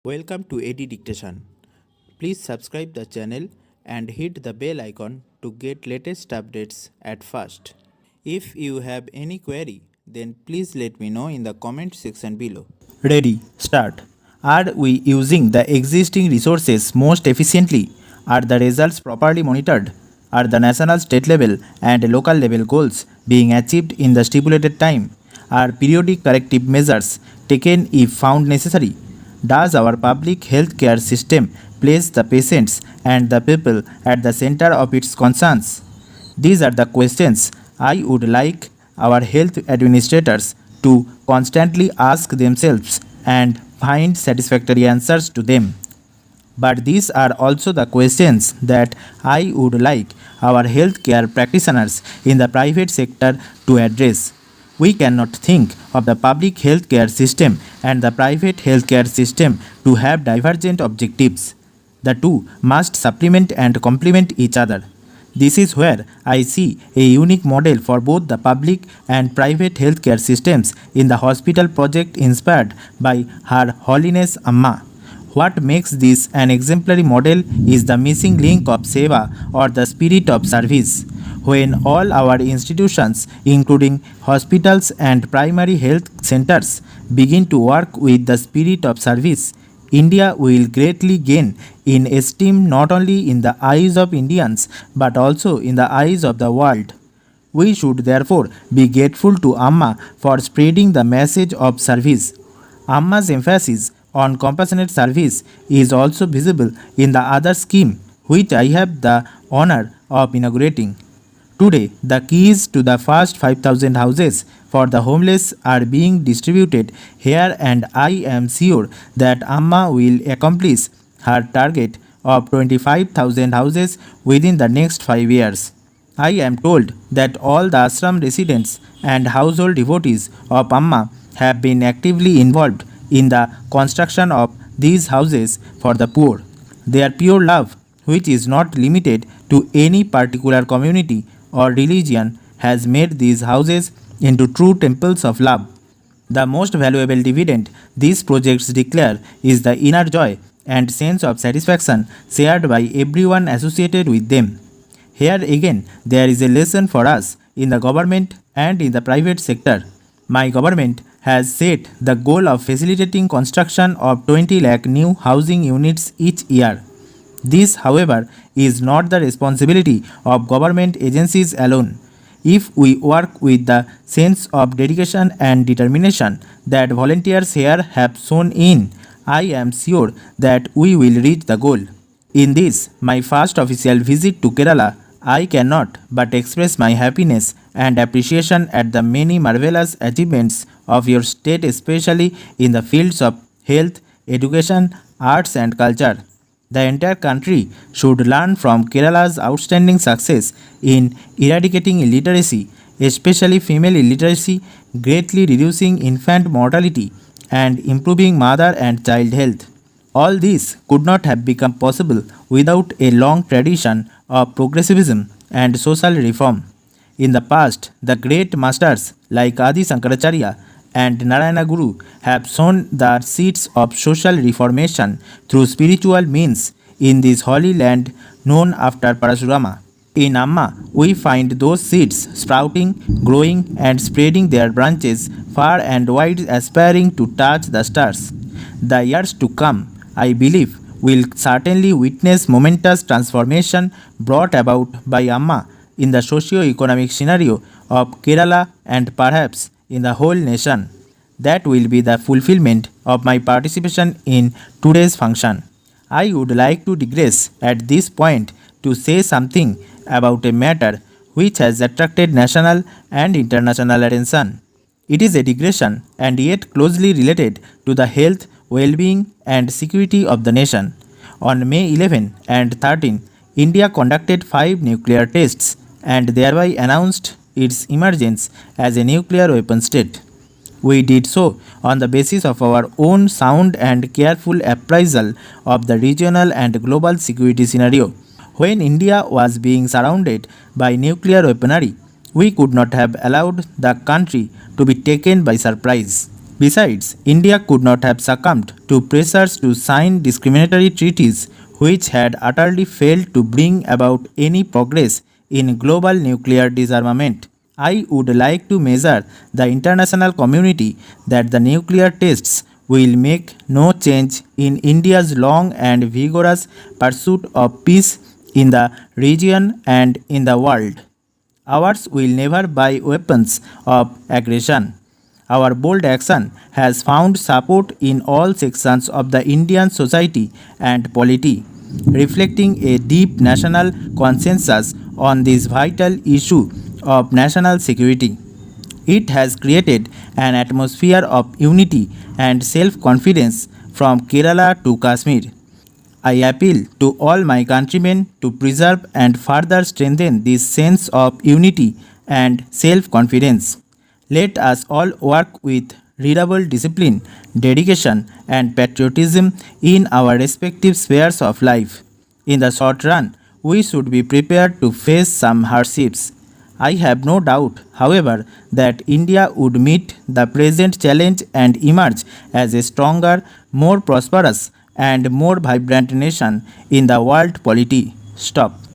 Welcome to AD Dictation. Please subscribe the channel and hit the bell icon to get latest updates at first. If you have any query, then please let me know in the comment section below. Ready, start. Are we using the existing resources most efficiently? Are the results properly monitored? Are the national, state level and local level goals being achieved in the stipulated time? Are periodic corrective measures taken if found necessary? Does our public health care system place the patients and the people at the center of its concerns? These are the questions I would like our health administrators to constantly ask themselves and find satisfactory answers to them. But these are also the questions that I would like our healthcare practitioners in the private sector to address. We cannot think of the public healthcare system and the private healthcare system to have divergent objectives. The two must supplement and complement each other. This is where I see a unique model for both the public and private healthcare systems in the hospital project inspired by Her Holiness Amma. What makes this an exemplary model is the missing link of seva or the spirit of service. When all our institutions, including hospitals and primary health centers, begin to work with the spirit of service, India will greatly gain in esteem not only in the eyes of Indians but also in the eyes of the world. We should therefore be grateful to Amma for spreading the message of service. Amma's emphasis on compassionate service is also visible in the other scheme which I have the honor of inaugurating. Today, the keys to the first 5,000 houses for the homeless are being distributed here, and I am sure that Amma will accomplish her target of 25,000 houses within the next 5 years. I am told that all the ashram residents and household devotees of Amma have been actively involved in the construction of these houses for the poor. Their pure love, which is not limited to any particular community or religion, has made these houses into true temples of love. The most valuable dividend these projects declare is the inner joy and sense of satisfaction shared by everyone associated with them. Here again, there is a lesson for us in the government and in the private sector. My government has set the goal of facilitating construction of 20 lakh new housing units each year. This, however, is not the responsibility of government agencies alone. If we work with the sense of dedication and determination that volunteers here have shown in, I am sure that we will reach the goal. In this, my first official visit to Kerala, I cannot but express my happiness and appreciation at the many marvelous achievements of your state, especially in the fields of health, education, arts, and culture. The entire country should learn from Kerala's outstanding success in eradicating illiteracy, especially female illiteracy, greatly reducing infant mortality, and improving mother and child health. All this could not have become possible without a long tradition of progressivism and social reform. In the past, the great masters like Adi Shankaracharya and Narayana Guru have sown the seeds of social reformation through spiritual means in this holy land known after Parasurama. In Amma, we find those seeds sprouting, growing, and spreading their branches far and wide, aspiring to touch the stars. The years to come, I believe, will certainly witness momentous transformation brought about by Amma in the socio-economic scenario of Kerala and perhaps in the whole nation. That will be the fulfillment of my participation in today's function. I would like to digress at this point to say something about a matter which has attracted national and international attention. It is a digression and yet closely related to the health, well-being and security of the nation. On May 11 and 13, India conducted 5 nuclear tests and thereby announced its emergence as a nuclear weapon state. We did so on the basis of our own sound and careful appraisal of the regional and global security scenario. When India was being surrounded by nuclear weaponry, we could not have allowed the country to be taken by surprise. Besides, India could not have succumbed to pressures to sign discriminatory treaties which had utterly failed to bring about any progress in global nuclear disarmament. I would like to measure the international community that the nuclear tests will make no change in India's long and vigorous pursuit of peace in the region and in the world. Ours will never buy weapons of aggression. Our bold action has found support in all sections of the Indian society and polity, reflecting a deep national consensus on this vital issue of national security. It has created an atmosphere of unity and self confidence from Kerala to Kashmir. I appeal to all my countrymen to preserve and further strengthen this sense of unity and self confidence. Let us all work with redoubled discipline, dedication, and patriotism in our respective spheres of life. In the short run, we should be prepared to face some hardships. I have no doubt, however, that India would meet the present challenge and emerge as a stronger, more prosperous, and more vibrant nation in the world polity. Stop.